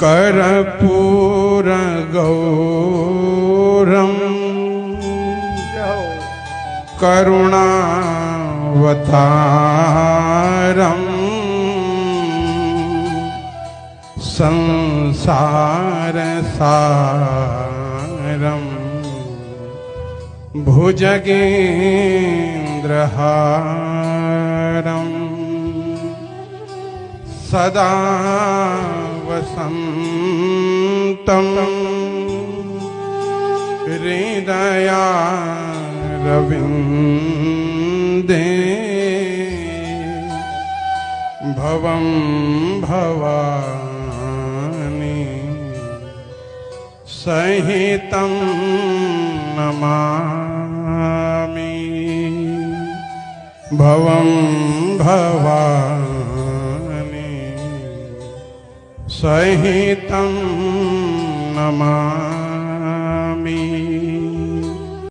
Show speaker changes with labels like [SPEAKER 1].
[SPEAKER 1] कर्पूर गौरम करुणावतारम संसार सारम भुजगेन्द्रहारम सदा वसन्तं हृदयारविन्दे भवं भवानी सहितं नमामि भवं भवानी सहितं नमामि।